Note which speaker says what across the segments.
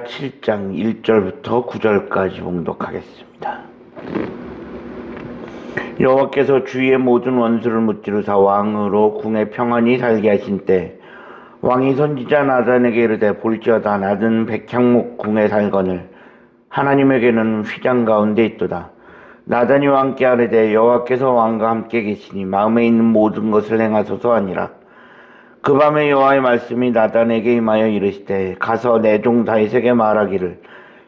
Speaker 1: 7장 1절부터 9절까지 봉독하겠습니다. 여호와께서 주위의 모든 원수를 무찌르사 왕으로 궁에 평안히 살게 하신 때 왕이 선지자 나단에게 이르되 볼지어다 나는 백향목 궁에 살거늘 하나님에게는 휘장 가운데 있도다. 나단이 왕께 아뢰되 여호와께서 왕과 함께 계시니 마음에 있는 모든 것을 행하소서 하니라. 그 밤에 여호와의 말씀이 나단에게 임하여 이르시되 가서 내 종 다윗에게 말하기를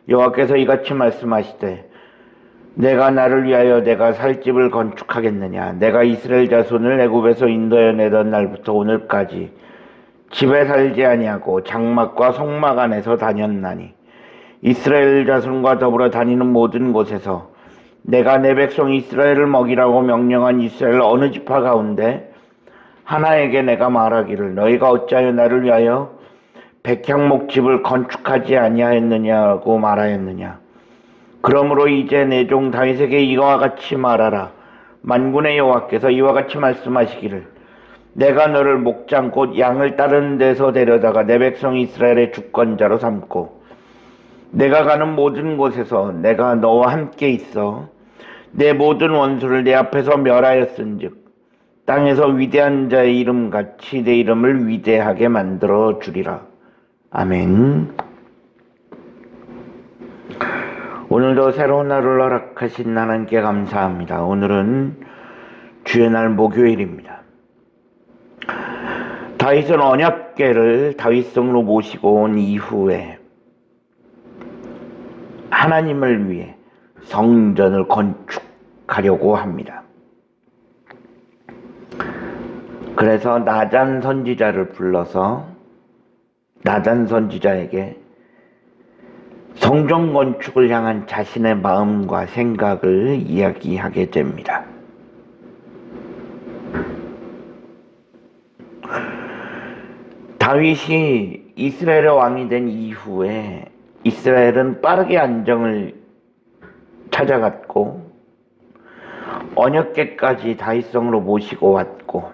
Speaker 1: 여호와께서 이같이 말씀하시되 내가 나를 위하여 내가 살 집을 건축하겠느냐. 내가 이스라엘 자손을 애굽에서 인도해 내던 날부터 오늘까지 집에 살지 아니하고 장막과 성막 안에서 다녔나니 이스라엘 자손과 더불어 다니는 모든 곳에서 내가 내 백성 이스라엘을 먹이라고 명령한 이스라엘 어느 지파 가운데 하나에게 내가 말하기를 너희가 어찌하여 나를 위하여 백향목 집을 건축하지 아니하였느냐고 말하였느냐. 그러므로 이제 내 종 다윗에게 이와 같이 말하라. 만군의 여호와께서 이와 같이 말씀하시기를 내가 너를 목장 곧 양을 따르는 데서 데려다가 내 백성 이스라엘의 주권자로 삼고 내가 가는 모든 곳에서 내가 너와 함께 있어 내 모든 원수를 내 앞에서 멸하였은즉 땅에서 위대한 자의 이름같이 내 이름을 위대하게 만들어 주리라. 아멘. 오늘도 새로운 날을 허락하신 하나님께 감사합니다. 오늘은 주의 날 목요일입니다. 다윗은 언약궤를 다윗성으로 모시고 온 이후에 하나님을 위해 성전을 건축하려고 합니다. 그래서 나단 선지자를 불러서 나단 선지자에게 성전 건축을 향한 자신의 마음과 생각을 이야기하게 됩니다. 다윗이 이스라엘의 왕이 된 이후에 이스라엘은 빠르게 안정을 찾아갔고 언약궤까지 다윗성으로 모시고 왔고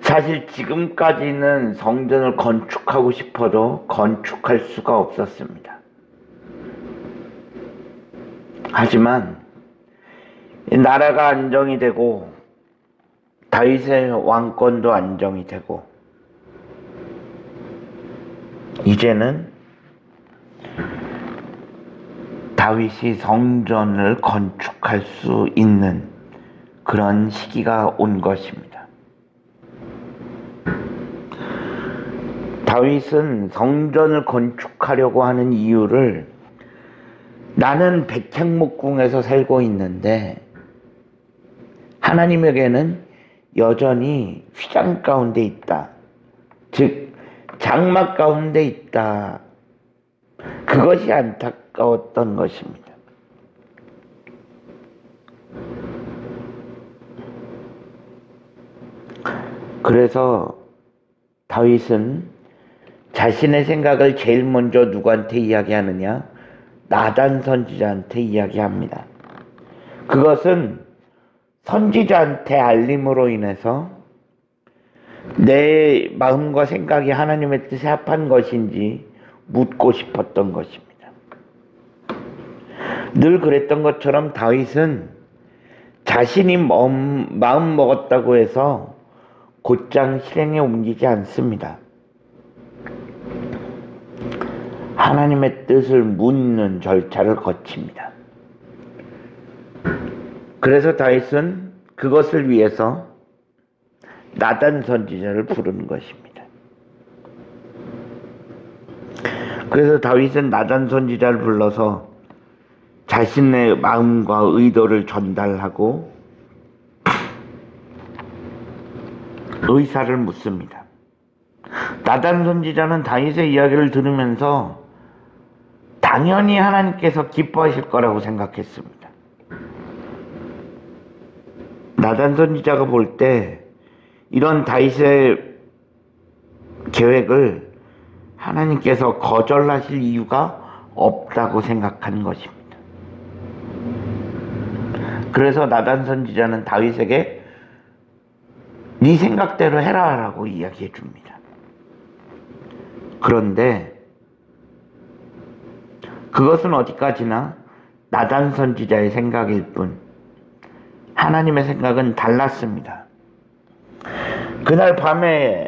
Speaker 1: 사실 지금까지는 성전을 건축하고 싶어도 건축할 수가 없었습니다. 하지만 나라가 안정이 되고 다윗의 왕권도 안정이 되고 이제는 다윗이 성전을 건축할 수 있는 그런 시기가 온 것입니다. 다윗은 성전을 건축하려고 하는 이유를 나는 백향목궁에서 살고 있는데 하나님에게는 여전히 휘장 가운데 있다. 즉 장막 가운데 있다. 그것이 안타까웠던 것입니다. 그래서 다윗은 자신의 생각을 제일 먼저 누구한테 이야기하느냐? 나단 선지자한테 이야기합니다. 그것은 선지자한테 알림으로 인해서 내 마음과 생각이 하나님의 뜻에 합한 것인지 묻고 싶었던 것입니다. 늘 그랬던 것처럼 다윗은 자신이 마음 먹었다고 해서 곧장 실행에 옮기지 않습니다. 하나님의 뜻을 묻는 절차를 거칩니다. 그래서 다윗은 그것을 위해서 나단 선지자를 부르는 것입니다. 그래서 다윗은 나단 선지자를 불러서 자신의 마음과 의도를 전달하고 의사를 묻습니다. 나단 선지자는 다윗의 이야기를 들으면서 당연히 하나님께서 기뻐하실 거라고 생각했습니다. 나단 선지자가 볼 때 이런 다윗의 계획을 하나님께서 거절하실 이유가 없다고 생각한 것입니다. 그래서 나단 선지자는 다윗에게 네 생각대로 해라 라고 이야기해 줍니다. 그런데 그것은 어디까지나 나단 선지자의 생각일 뿐 하나님의 생각은 달랐습니다. 그날 밤에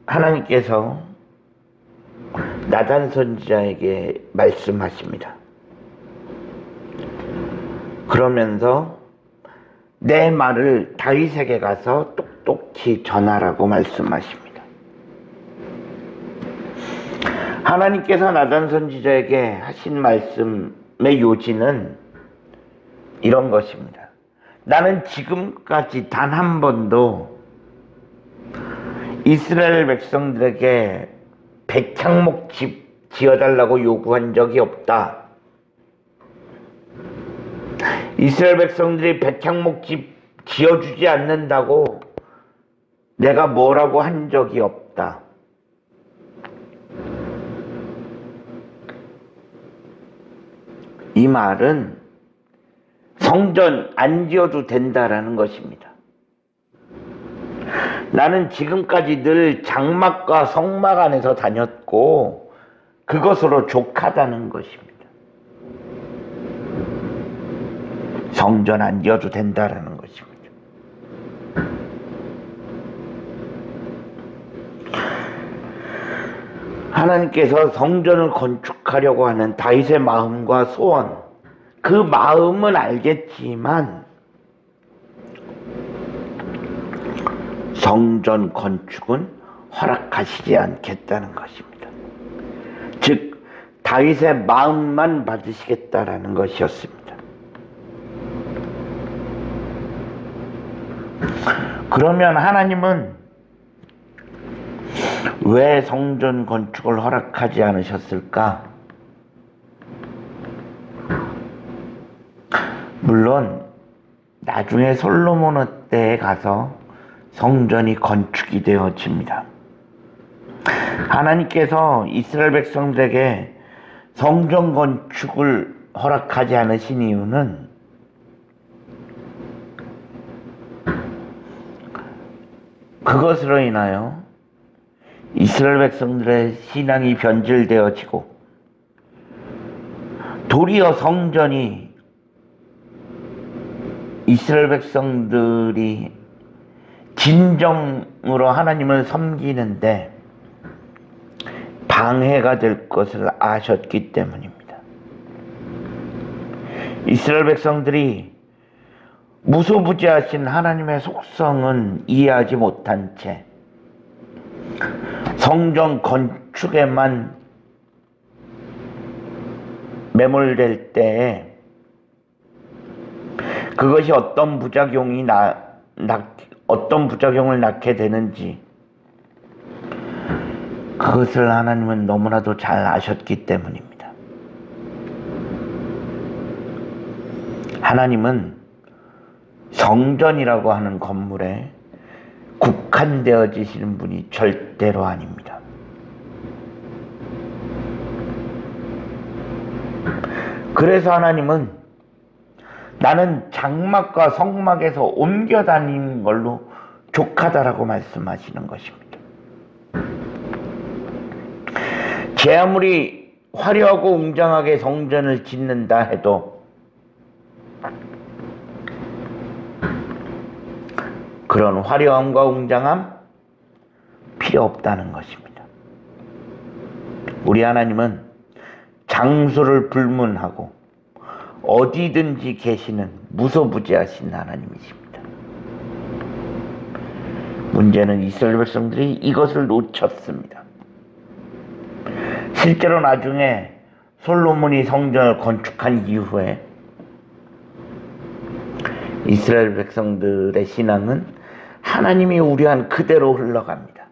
Speaker 1: 하나님께서 나단 선지자에게 말씀하십니다. 그러면서 내 말을 다윗에게 가서 똑똑히 전하라고 말씀하십니다. 하나님께서 나단 선지자에게 하신 말씀의 요지는 이런 것입니다. 나는 지금까지 단 한 번도 이스라엘 백성들에게 백향목 집 지어달라고 요구한 적이 없다. 이스라엘 백성들이 백향목 집 지어주지 않는다고 내가 뭐라고 한 적이 없다. 이 말은 성전 안 지어도 된다라는 것입니다. 나는 지금까지 늘 장막과 성막 안에서 다녔고 그것으로 족하다는 것입니다. 성전 안 지어도 된다라는 것입니다. 하나님께서 성전을 건축하려고 하는 다윗의 마음과 소원, 그 마음은 알겠지만 성전 건축은 허락하시지 않겠다는 것입니다. 즉 다윗의 마음만 받으시겠다라는 것이었습니다. 그러면 하나님은 왜 성전 건축을 허락하지 않으셨을까? 물론 나중에 솔로몬의 때에 가서 성전이 건축이 되어집니다. 하나님께서 이스라엘 백성들에게 성전 건축을 허락하지 않으신 이유는 그것으로 인하여 이스라엘 백성들의 신앙이 변질되어지고 도리어 성전이 이스라엘 백성들이 진정으로 하나님을 섬기는데 방해가 될 것을 아셨기 때문입니다. 이스라엘 백성들이 무소부지하신 하나님의 속성은 이해하지 못한 채 성전 건축에만 매몰될 때에 그것이 어떤 부작용을 낳게 되는지 그것을 하나님은 너무나도 잘 아셨기 때문입니다. 하나님은 성전이라고 하는 건물에 국한되어지시는 분이 절대로 아닙니다. 그래서 하나님은 나는 장막과 성막에서 옮겨 다니는 걸로 족하다라고 말씀하시는 것입니다. 제 아무리 화려하고 웅장하게 성전을 짓는다 해도 그런 화려함과 웅장함 필요 없다는 것입니다. 우리 하나님은 장소를 불문하고 어디든지 계시는 무소부지하신 하나님이십니다. 문제는 이스라엘 백성들이 이것을 놓쳤습니다. 실제로 나중에 솔로몬이 성전을 건축한 이후에 이스라엘 백성들의 신앙은 하나님이 우려한 그대로 흘러갑니다.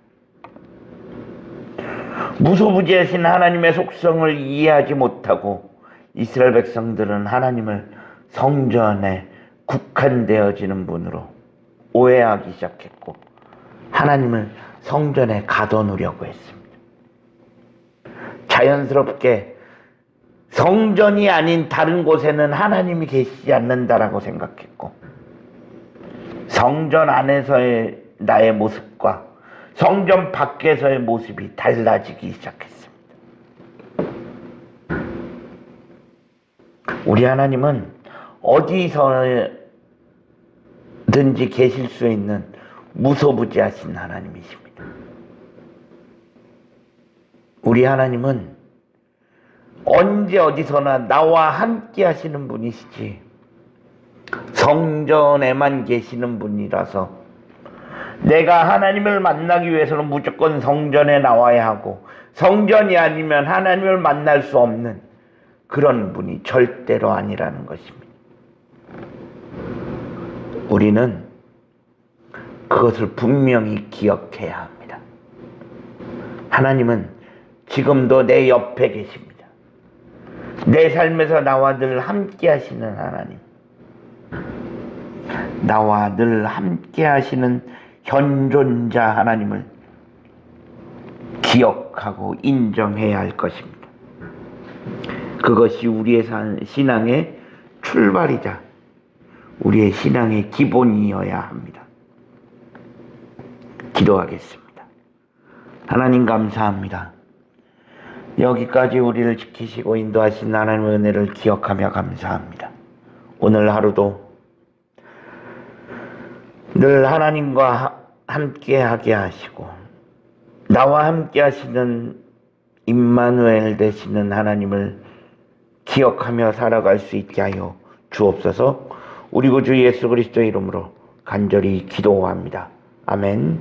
Speaker 1: 무소부지하신 하나님의 속성을 이해하지 못하고 이스라엘 백성들은 하나님을 성전에 국한되어지는 분으로 오해하기 시작했고 하나님을 성전에 가둬놓으려고 했습니다. 자연스럽게 성전이 아닌 다른 곳에는 하나님이 계시지 않는다라고 생각했고 성전 안에서의 나의 모습과 성전 밖에서의 모습이 달라지기 시작했습니다. 우리 하나님은 어디서든지 계실 수 있는 무소부지하신 하나님이십니다. 우리 하나님은 언제 어디서나 나와 함께 하시는 분이시지 성전에만 계시는 분이라서 내가 하나님을 만나기 위해서는 무조건 성전에 나와야 하고 성전이 아니면 하나님을 만날 수 없는 그런 분이 절대로 아니라는 것입니다. 우리는 그것을 분명히 기억해야 합니다. 하나님은 지금도 내 옆에 계십니다. 내 삶에서 나와 늘 함께 하시는 하나님, 나와 늘 함께 하시는 현존자 하나님을 기억하고 인정해야 할 것입니다. 그것이 우리의 신앙의 출발이자 우리의 신앙의 기본이어야 합니다. 기도하겠습니다. 하나님 감사합니다. 여기까지 우리를 지키시고 인도하신 하나님의 은혜를 기억하며 감사합니다. 오늘 하루도 늘 하나님과 함께하게 하시고 나와 함께 하시는 임마누엘 되시는 하나님을 기억하며 살아갈 수 있게 하여 주옵소서. 우리 구주 예수 그리스도의 이름으로 간절히 기도합니다. 아멘.